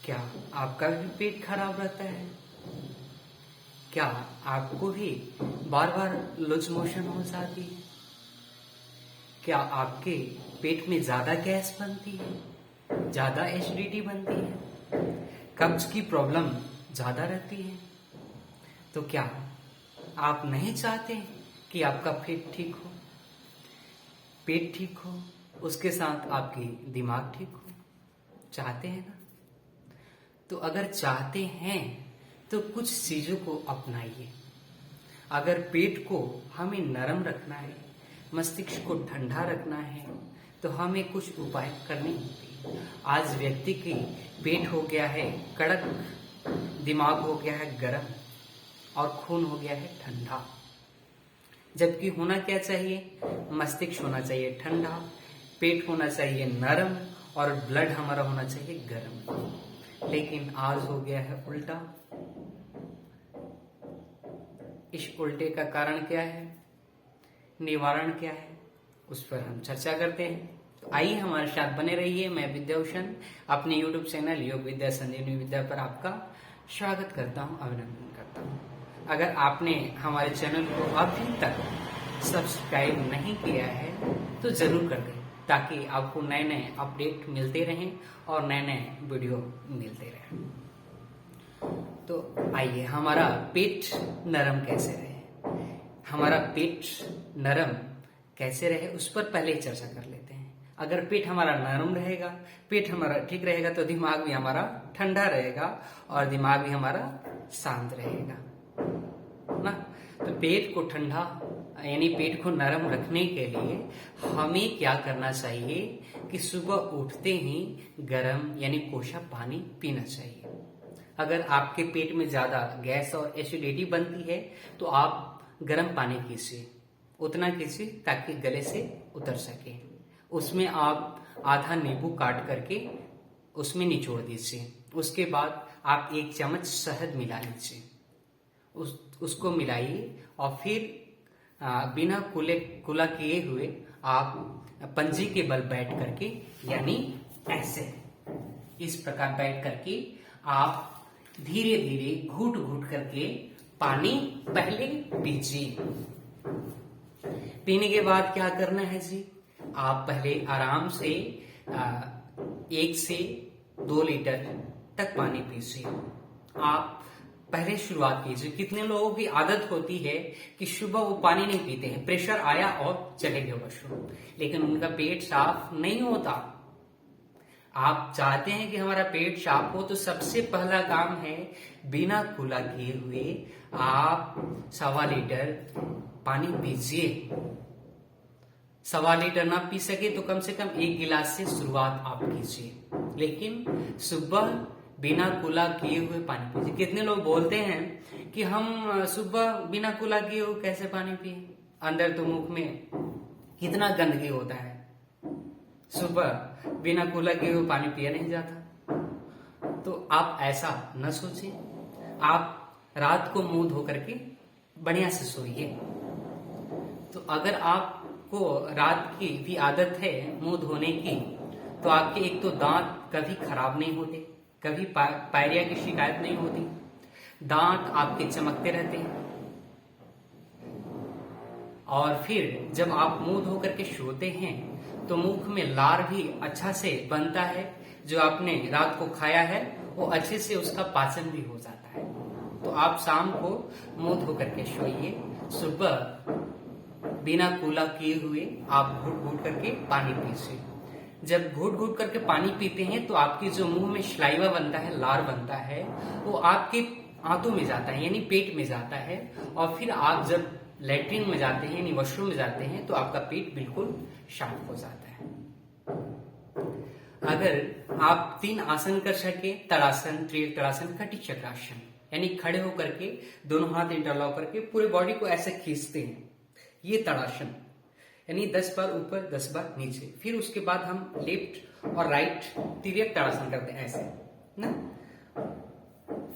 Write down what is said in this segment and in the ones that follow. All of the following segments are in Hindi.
क्या आपका भी पेट खराब रहता है? क्या आपको भी बार बार लूज मोशन हो जाती है? क्या आपके पेट में ज्यादा गैस बनती है, ज्यादा एसिडिटी बनती है, कब्ज की प्रॉब्लम ज्यादा रहती है? तो क्या आप नहीं चाहते कि आपका पेट ठीक हो, पेट ठीक हो, उसके साथ आपकी दिमाग ठीक हो? चाहते हैं ना? तो अगर चाहते हैं तो कुछ चीजों को अपनाइए। अगर पेट को हमें नरम रखना है, मस्तिष्क को ठंडा रखना है, तो हमें कुछ उपाय करने होंगे। आज व्यक्ति की पेट हो गया है कड़क, दिमाग हो गया है गर्म और खून हो गया है ठंडा। जबकि होना क्या चाहिए? मस्तिष्क होना चाहिए ठंडा, पेट होना चाहिए नरम और ब्लड हमारा होना चाहिए गर्म। लेकिन आज हो गया है उल्टा। इस उल्टे का कारण क्या है, निवारण क्या है, उस पर हम चर्चा करते हैं। तो आइए हमारे साथ बने रहिए। मैं विद्याभूषण अपने YouTube चैनल योग विद्या संजीवनी विद्या पर आपका स्वागत करता हूं, अभिनंदन करता हूं। अगर आपने हमारे चैनल को अभी तक सब्सक्राइब नहीं किया है तो जरूर कर दें, ताकि आपको नए नए अपडेट मिलते रहें और नए नए वीडियो मिलते रहें। तो आइए, हमारा पेट नरम कैसे रहे, हमारा पेट नरम कैसे रहे उस पर पहले ही चर्चा कर लेते हैं। अगर पेट हमारा नरम रहेगा, पेट हमारा ठीक रहेगा, तो दिमाग भी हमारा ठंडा रहेगा और दिमाग भी हमारा शांत रहेगा ना। तो पेट को ठंडा यानी पेट को नरम रखने के लिए हमें क्या करना चाहिए कि सुबह उठते ही गर्म यानी कोसा पानी पीना चाहिए। अगर आपके पेट में ज्यादा गैस और एसिडिटी बनती है तो आप गर्म पानी कीजिए, उतना कीजिए ताकि गले से उतर सके। उसमें आप आधा नींबू काट करके उसमें निचोड़ दीजिए। उसके बाद आप 1 चम्मच शहद मिला लीजिए, उसको मिलाइए और फिर बिना कुला किए हुए आप पंजी के बल बैठ करके यानी ऐसे इस प्रकार बैठ करके आप धीरे धीरे घूट घूट करके पानी पहले पीजिए। पीने के बाद क्या करना है जी? आप पहले आराम से 1 से 2 लीटर तक पानी पीजिए। आप पहले शुरुआत कीजिए। कितने लोगों की आदत होती है कि सुबह वो पानी नहीं पीते हैं, प्रेशर आया और चले गए वॉशरूम, लेकिन उनका पेट साफ नहीं होता। आप चाहते हैं कि हमारा पेट साफ हो तो सबसे पहला काम है, बिना कुला किए हुए आप 1.25 लीटर पानी पीजिए। 1.25 लीटर ना पी सके तो कम से कम 1 गिलास से शुरुआत आप कीजिए, लेकिन सुबह बिना कुला किए हुए पानी पीजिए। कितने लोग बोलते हैं कि हम सुबह बिना कुला किए हुए कैसे पानी पिए, अंदर तो मुख में कितना गंदगी होता है, सुबह बिना कुला किए हुए पानी पिया नहीं जाता। तो आप ऐसा न सोचिए। आप रात को मुंह धो करके बढ़िया से सोइए। तो अगर आपको रात की भी आदत है मुंह धोने की, तो आपके एक तो दांत कभी खराब नहीं होते, कभी पायरिया की शिकायत नहीं होती, दांत आपके चमकते रहते हैं। और फिर जब आप मुंह धो करके सोते हैं तो मुख में लार भी अच्छा से बनता है, जो आपने रात को खाया है वो अच्छे से उसका पाचन भी हो जाता है। तो आप शाम को मुंह धो करके सोइए, सुबह बिना कुला किए हुए आप घूट घूट करके पानी पीजिए। जब घूट घूट करके पानी पीते हैं तो आपकी जो मुंह में स्लाइवा बनता है, लार बनता है, वो आपके आंतों में जाता है यानी पेट में जाता है। और फिर आप जब लैट्रिन में जाते हैं यानी वॉशरूम में जाते हैं तो आपका पेट बिल्कुल साफ हो जाता है। अगर आप 3 आसन कर सके, तड़ासन, त्रिकोणासन, कटी चक्रासन, यानी खड़े होकर के दोनों हाथ इंटरलॉक करके पूरे बॉडी को ऐसे खींचते हैं, ये तड़ासन यानी 10 बार ऊपर 10 बार नीचे। फिर उसके बाद हम लेफ्ट और राइट तिर्यक तड़ासन करते हैं ऐसे ना।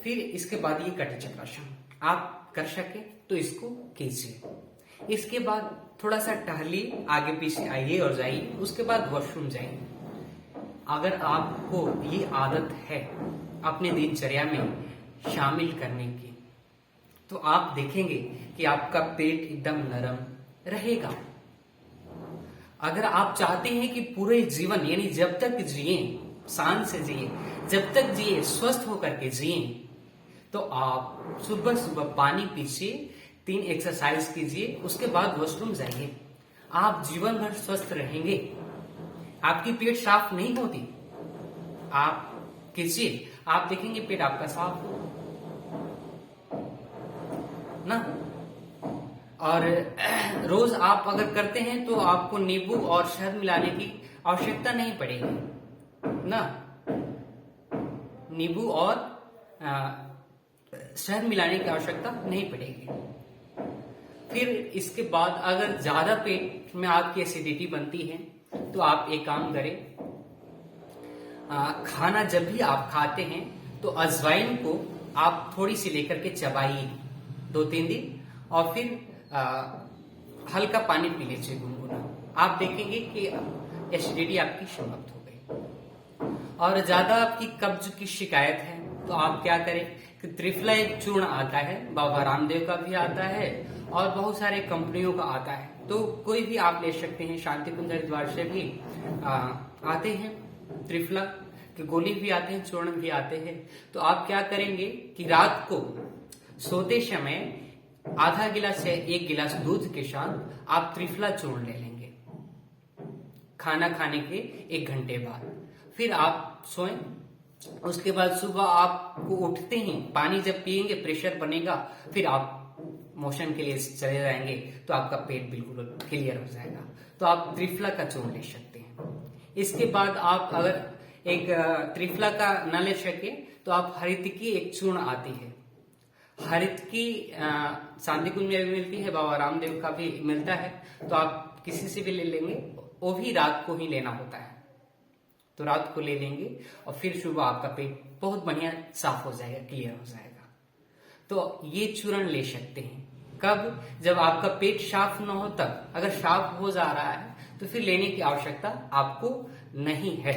फिर इसके बाद ये कटी चक्रासन आप कर सके तो इसको कीजिए। इसके बाद थोड़ा सा टहलिए, आगे पीछे आइए और जाइए, उसके बाद वॉशरूम जाइए। अगर आपको ये आदत है अपने दिनचर्या में शामिल करने की, तो आप देखेंगे कि आपका पेट एकदम नरम रहेगा। अगर आप चाहते हैं कि पूरे जीवन यानी जब तक जिए, शान से जिए, जब तक जिए स्वस्थ होकर के जिए, तो आप सुबह सुबह पानी पीजिए, 3 एक्सरसाइज कीजिए, उसके बाद वॉशरूम जाइए। आप जीवन भर स्वस्थ रहेंगे। आपकी पेट साफ नहीं होती, आप कीजिए, आप देखेंगे पेट आपका साफ हो ना। और रोज आप अगर करते हैं तो आपको नींबू और शहद मिलाने की आवश्यकता नहीं पड़ेगी ना। नींबू और शहद मिलाने की आवश्यकता नहीं पड़ेगी। फिर इसके बाद अगर ज्यादा पेट में आपकी एसिडिटी बनती है तो आप एक काम करें, खाना जब भी आप खाते हैं तो अजवाइन को आप थोड़ी सी लेकर के चबाइए 2-3 दिन, और फिर हल्का पानी पी लीजिए गुनगुना। आप देखेंगे कि एसिडिटी आपकी समाप्त हो गई। और ज्यादा आपकी कब्ज की शिकायत है तो आप क्या करें कि त्रिफला एक चूर्ण आता है, बाबा रामदेव का भी आता है और बहुत सारे कंपनियों का आता है, तो कोई भी आप ले सकते हैं। शांति कुंज हरिद्वार से भी आते हैं, त्रिफला के गोली भी आते हैं, चूर्ण भी आते हैं। तो आप क्या करेंगे कि रात को सोते समय आधा गिलास या 1 गिलास दूध के साथ आप त्रिफला चूर्ण ले लेंगे खाना खाने के 1 घंटे बाद। फिर आप सोएं। उसके बाद सुबह आपको उठते ही पानी जब पिएंगे प्रेशर बनेगा, फिर आप मोशन के लिए चले जाएंगे तो आपका पेट बिल्कुल क्लियर हो जाएगा। तो आप त्रिफला का चूर्ण ले सकते हैं। इसके बाद आप अगर एक त्रिफला का न ले सके तो आप हरितकी एक चूर्ण आती है, हरितकी शांति कुंज में भी मिलती है, बाबा रामदेव का भी मिलता है, तो आप किसी से भी ले लेंगे। वो भी रात को ही लेना होता है, तो रात को ले लेंगे और फिर सुबह आपका पेट बहुत बढ़िया साफ हो जाएगा, क्लियर हो जाएगा। तो ये चूर्ण ले सकते हैं। कब? जब आपका पेट साफ न हो तब। अगर साफ हो जा रहा है तो फिर लेने की आवश्यकता आपको नहीं है।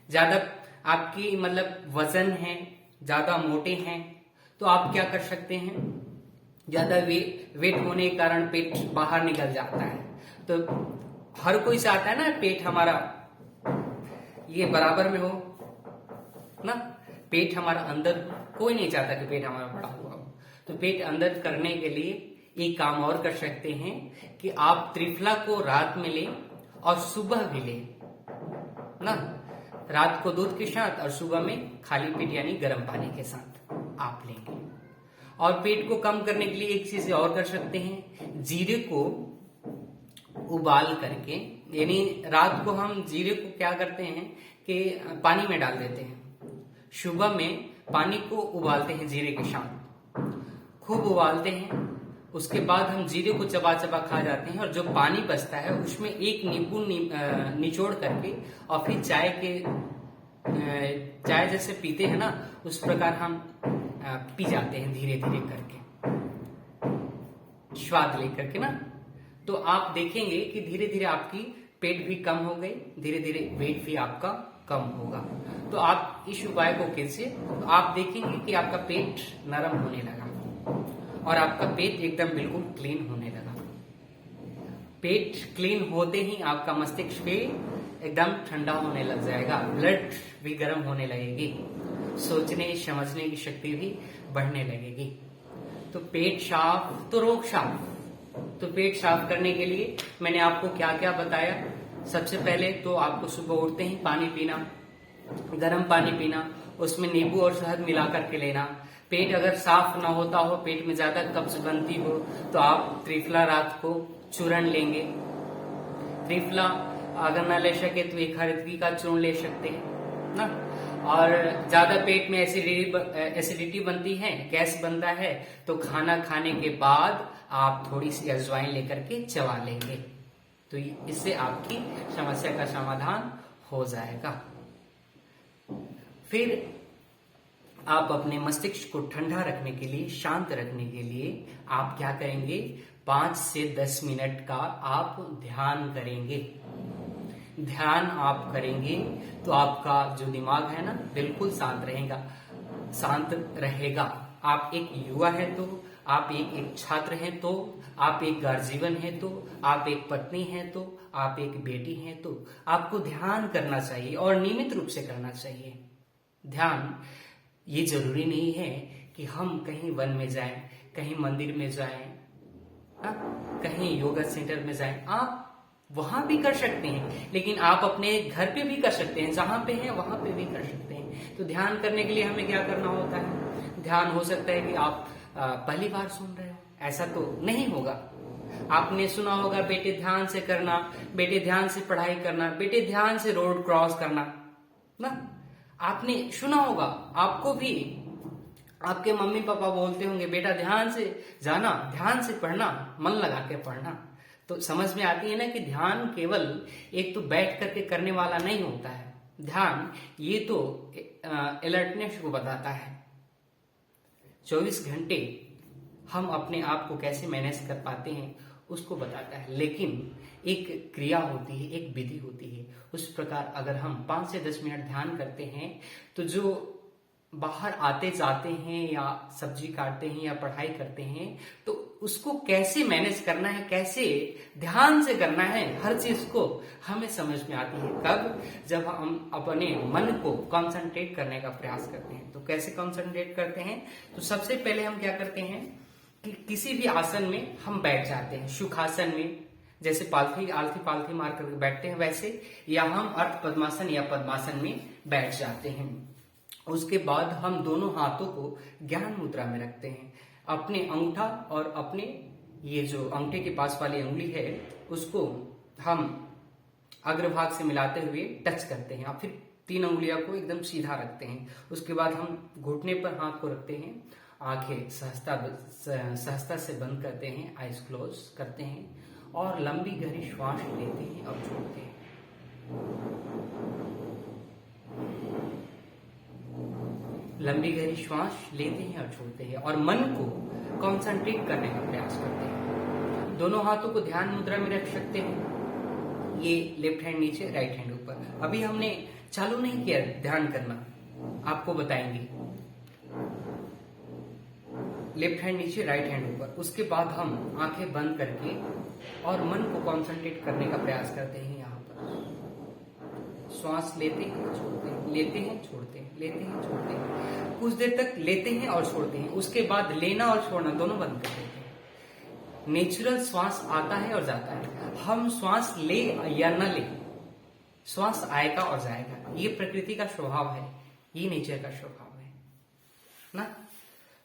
ज्यादा आपकी मतलब वजन है, ज्यादा मोटे हैं, तो आप क्या कर सकते हैं, ज्यादा वेट होने के कारण पेट बाहर निकल जाता है। तो हर कोई चाहता है ना पेट हमारा ये बराबर में हो ना, पेट हमारा अंदर, कोई नहीं चाहता कि पेट हमारा बड़ा हुआ हो। तो पेट अंदर करने के लिए एक काम और कर सकते हैं कि आप त्रिफला को रात में लें और सुबह भी लें ना। रात को दूध के साथ और सुबह में खाली पेट यानी गर्म पानी के साथ आप लेंगे। और पेट को कम करने के लिए एक चीज और कर सकते हैं, जीरे को उबाल करके, यानी रात को हम जीरे को क्या करते हैं कि पानी में डाल देते हैं, सुबह में पानी को उबालते हैं जीरे के साथ, खूब उबालते हैं। उसके बाद हम जीरे को चबा चबा खा जाते हैं और जो पानी बचता है उसमें एक नींबू निचोड़ करके और फिर चाय जैसे पीते हैं ना, उस प्रकार हम पी जाते हैं धीरे धीरे करके, स्वाद लेकर के ना। तो आप देखेंगे कि धीरे धीरे आपकी पेट भी कम हो गई, धीरे धीरे वेट भी आपका कम होगा। तो आप इस उपाय को कीजिए, तो आप देखेंगे कि आपका पेट नरम होने लगा और आपका पेट एकदम बिल्कुल क्लीन होने लगा। पेट क्लीन होते ही आपका मस्तिष्क भी एकदम ठंडा होने लग जाएगा, ब्लड भी गर्म होने लगेगी, सोचने समझने की शक्ति भी बढ़ने लगेगी। तो पेट साफ तो रोग साफ। तो पेट साफ करने के लिए मैंने आपको क्या क्या बताया। सबसे पहले तो आपको सुबह उठते ही पानी पीना, गर्म पानी पीना, उसमें नींबू और शहद मिला करके लेना। पेट अगर साफ ना होता हो, पेट में ज्यादा कब्ज बनती हो, तो आप त्रिफला रात को चूर्ण लेंगे। त्रिफला अगर ना ले सके तो एक हरितकी का चूर्ण ले सकते हैं ना। और ज्यादा पेट में एसिडिटी बनती है, गैस बनता है, तो खाना खाने के बाद आप थोड़ी सी अजवाइन लेकर के चबा लेंगे, तो इससे आपकी समस्या का समाधान हो जाएगा। फिर आप अपने मस्तिष्क को ठंडा रखने के लिए, शांत रखने के लिए आप क्या करेंगे, 5 से 10 मिनट का आप ध्यान करेंगे। ध्यान आप करेंगे तो आपका जो दिमाग है ना बिल्कुल शांत रहेगा। आप एक युवा है तो, आप एक छात्र हैं तो, आप एक गार्जियन हैं तो, आप एक पत्नी हैं तो, आप एक बेटी हैं तो आपको ध्यान करना चाहिए और नियमित रूप से करना चाहिए। ध्यान ये जरूरी नहीं है कि हम कहीं वन में जाएं, कहीं मंदिर में जाएं, कहीं योगा सेंटर में जाएं। आप वहां भी कर सकते हैं, लेकिन आप अपने घर पे भी कर सकते हैं, जहां पे हैं वहां पे भी कर सकते हैं। तो ध्यान करने के लिए हमें क्या करना होता है? ध्यान हो सकता है कि आप पहली बार सुन रहे हो, ऐसा तो नहीं होगा। आपने सुना होगा बेटे ध्यान से करना, बेटे ध्यान से पढ़ाई करना, बेटे ध्यान से रोड क्रॉस करना ना, आपने सुना होगा। आपको भी आपके मम्मी पापा बोलते होंगे बेटा ध्यान से जाना, ध्यान से पढ़ना, मन लगा के पढ़ना। तो समझ में आती है ना कि ध्यान केवल एक तो बैठ करके करने वाला नहीं होता है। ध्यान ये तो अलर्टनेस को बताता है। 24 घंटे हम अपने आप को कैसे मैनेज कर पाते हैं उसको बताता है। लेकिन एक क्रिया होती है, एक विधि होती है। उस प्रकार अगर हम 5 से 10 मिनट ध्यान करते हैं तो जो बाहर आते जाते हैं या सब्जी काटते हैं या पढ़ाई करते हैं तो उसको कैसे मैनेज करना है, कैसे ध्यान से करना है, हर चीज को हमें समझ में आती है। कब? जब हम अपने मन को कंसंट्रेट करने का प्रयास करते हैं। तो कैसे कंसंट्रेट करते हैं? तो सबसे पहले हम क्या करते हैं कि किसी भी आसन में हम बैठ जाते हैं। सुखासन में जैसे आलथी पालथी मार करके बैठते हैं वैसे, या हम अर्ध पद्मासन या पद्मासन में बैठ जाते हैं। उसके बाद हम दोनों हाथों को ज्ञान मुद्रा में रखते हैं। अपने अंगूठा और अपने ये जो अंगूठे के पास वाली उंगली है उसको हम अग्रभाग से मिलाते हुए टच करते हैं और फिर 3 उंगलियों को एकदम सीधा रखते हैं। उसके बाद हम घुटने पर हाथ को रखते हैं, आंखें सहजता से बंद करते हैं, आइज क्लोज करते हैं और लंबी गहरी श्वास लेते हैं और छोड़ते हैं। लंबी गहरी श्वास लेते हैं और छोड़ते हैं और मन को कंसंट्रेट करने का प्रयास करते हैं। दोनों हाथों को ध्यान मुद्रा में रख सकते हैं। ये लेफ्ट हैंड नीचे, राइट हैंड ऊपर। अभी हमने चालू नहीं किया ध्यान करना, आपको बताएंगे। लेफ्ट हैंड नीचे, राइट हैंड ऊपर। उसके बाद हम आंखें बंद करके और मन को कंसंट्रेट करने का प्रयास करते हैं। यहाँ पर श्वास लेते हैं, छोड़ते हैं, लेते हैं, छोड़ते हैं, लेते हैं, छोड़ते हैं। कुछ देर तक लेते हैं और छोड़ते हैं। उसके बाद लेना और छोड़ना दोनों बंद कर देते हैं। नेचुरल श्वास आता है और जाता है। हम श्वास ले या न ले, श्वास आएगा और जाएगा। ये प्रकृति का स्वभाव है, ये नेचर का स्वभाव है ना।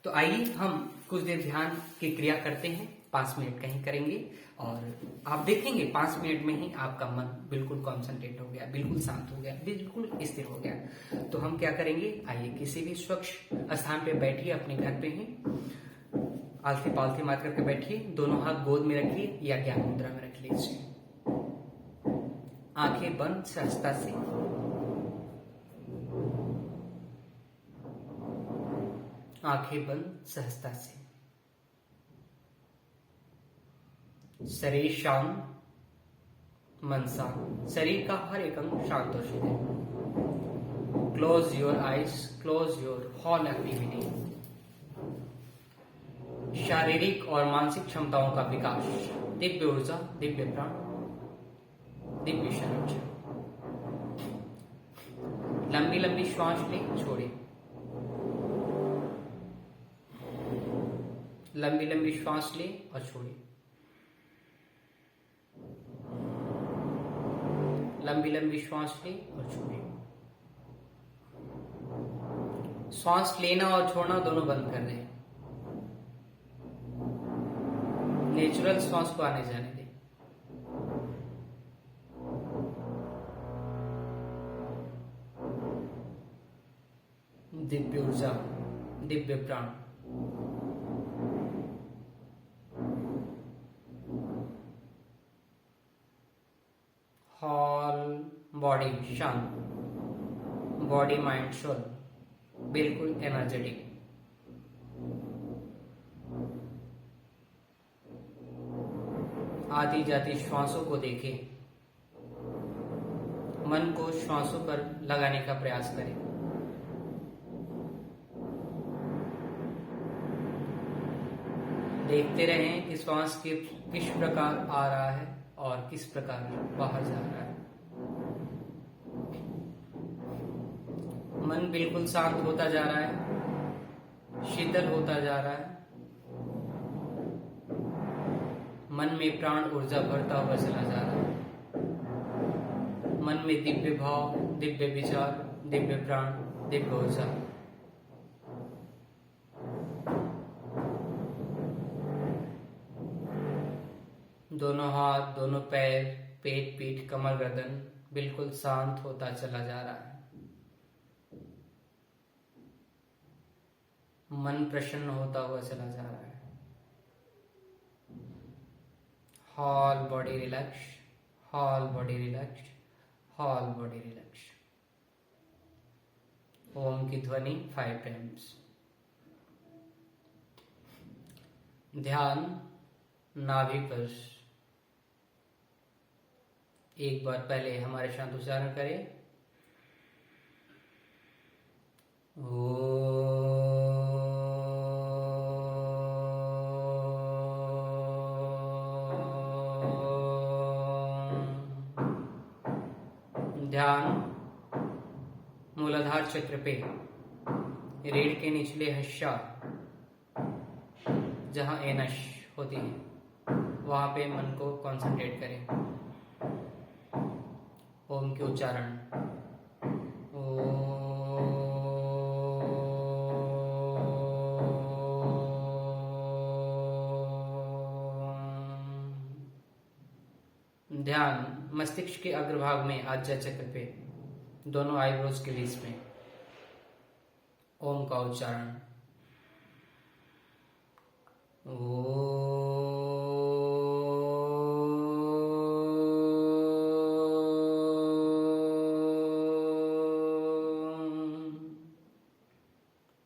तो आइए हम कुछ देर ध्यान की क्रिया करते हैं। 5 मिनट कहीं करेंगे और आप देखेंगे 5 मिनट में ही आपका मन बिल्कुल कॉन्सेंट्रेट हो गया, बिल्कुल शांत हो गया, बिल्कुल स्थिर हो गया। तो हम क्या करेंगे? आइए किसी भी स्वच्छ स्थान पे बैठिए, अपने घर पे ही आलथी पालथी मार करके बैठिए, दोनों हाथ गोद में रखिए या ज्ञान मुद्रा में रख लीजिए। आंखें बंद सहजता से, आंखें बंद सहजता से। शरीर शांत, मन शांत, शरीर का हर एक अंग शांत और शीतल। Close your eyes, close your whole activity. शारीरिक और मानसिक क्षमताओं का विकास, दिव्य ऊर्जा, दिव्य प्राण, दिव्य शरीर। लंबी लंबी श्वास ले, छोड़े। लंबी लंबी श्वास ले और छोड़े। लंबी लंबी श्वास ले और छोड़े। श्वास लेना और छोड़ना दोनों बंद कर दें। नेचुरल श्वास को आने जाने दें। दिव्य ऊर्जा, दिव्य प्राण। होल बॉडी शांत, बॉडी माइंड सोल बिल्कुल एनर्जेटिक। आती जाती श्वासों को देखें। मन को श्वासों पर लगाने का प्रयास करें। देखते रहें कि श्वास किस प्रकार आ रहा है और किस प्रकार बाहर जा रहा है। मन बिल्कुल शांत होता जा रहा है, शीतल होता जा रहा है। मन में प्राण ऊर्जा भरता हुआ चला जा रहा है। मन में दिव्य भाव, दिव्य विचार, दिव्य प्राण, दिव्य ऊर्जा। दोनों हाथ, दोनों पैर, पेट, पीठ, कमर, गर्दन बिल्कुल शांत होता चला जा रहा है। मन प्रसन्न होता हुआ चला जा रहा है। Whole body relaxed, whole body relaxed, whole body relaxed. ओम की ध्वनि 5 times। ध्यान नाभि पर। एक बार पहले हमारे साथ उच्चारण करें। ध्यान मूलाधार चक्र पे, रीढ़ के निचले हिस्सा जहां एनश होती है वहां पे मन को कंसंट्रेट करें। ओम के उच्चारण। ध्यान मस्तिष्क के अग्रभाग में आज्ञा चक्र पे, दोनों आईब्रोज के बीच में ओम का उच्चारण।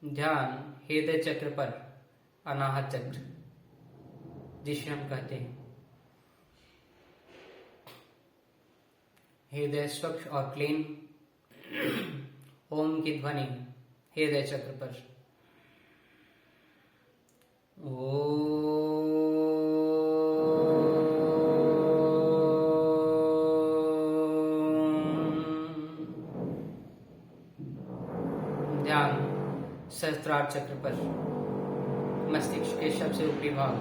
ध्यान हृदय चक्र पर, अनाहत चक्र जिसे हम कहते हैं। हृदय स्वच्छ और क्लीन। ओम की ध्वनि हृदय चक्र पर। ध्यान सहस्त्रार चक्र पर, मस्तिष्क के सबसे ऊपरी भाग।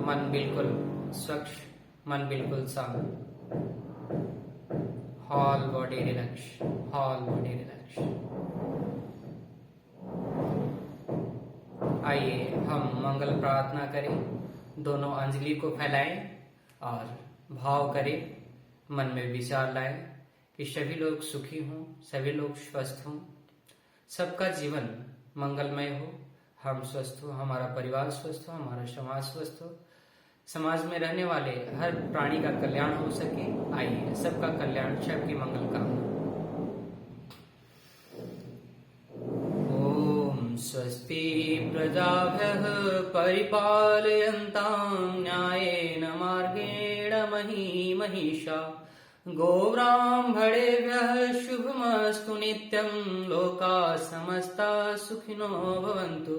मन बिल्कुल स्वच्छ, मन बिल्कुल शांत। Whole body relax, whole body relax. आइए हम मंगल प्रार्थना करें। दोनों अंजलि को फैलाएं और भाव करें, मन में विचार लाएं कि सभी लोग सुखी हों, सभी लोग स्वस्थ हों, सबका जीवन मंगलमय हो, हम स्वस्थ हो, हमारा परिवार स्वस्थ हो, हमारा समाज स्वस्थ हो, समाज में रहने वाले हर प्राणी का कल्याण हो सके। आइए सबका कल्याण, सबकी मंगल कामना। ओम स्वस्ति प्रजाभ्यः परिपालयन्तां न्यायेन मार्गेण महिषा गोब्राह्मणेभ्यः शुभमस्तु नित्यं। लोकाः समस्ताः सुखिनो भवन्तु,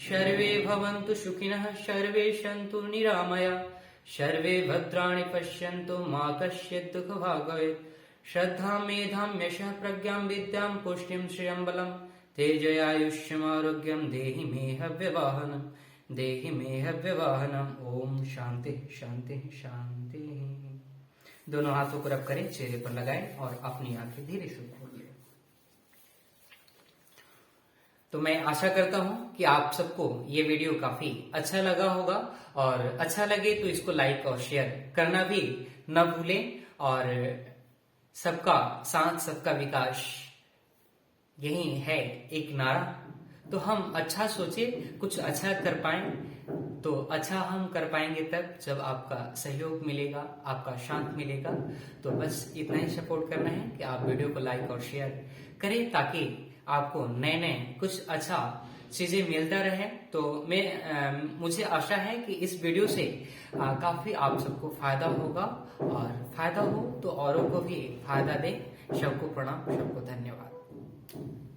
सर्वे भवन्तु सुखिनः, सर्वे सन्तु निरामया, सर्वे भद्राणि पश्यन्तु, मा कश्चित् दुःखभाग् भवेत्। श्रद्धां मेधां यशः प्रज्ञां विद्यां पुष्टिं श्रियं बलं तेजयायुष्यमारोग्यं देहि मे हव्यवाहनं, देहि मे हव्यवाहनं। ओम शांति शांति शांति। दोनों हाथों को रब करें, चेहरे पर लगाएं और अपनी आंखें धीरे से खोलिए। तो मैं आशा करता हूं कि आप सबको ये वीडियो काफी अच्छा लगा होगा, और अच्छा लगे तो इसको लाइक और शेयर करना भी न भूलें। और सबका साथ सबका विकास, यही है एक नारा। तो हम अच्छा सोचे, कुछ अच्छा कर पाए, तो अच्छा हम कर पाएंगे तब जब आपका सहयोग मिलेगा, आपका साथ मिलेगा। तो बस इतना ही सपोर्ट करना है कि आप वीडियो को लाइक और शेयर करें, ताकि आपको नए नए कुछ अच्छा चीजें मिलता रहे। तो मुझे आशा है कि इस वीडियो से काफी आप सबको फायदा होगा, और फायदा हो तो औरों को भी फायदा दे। सबको प्रणाम, सबको धन्यवाद।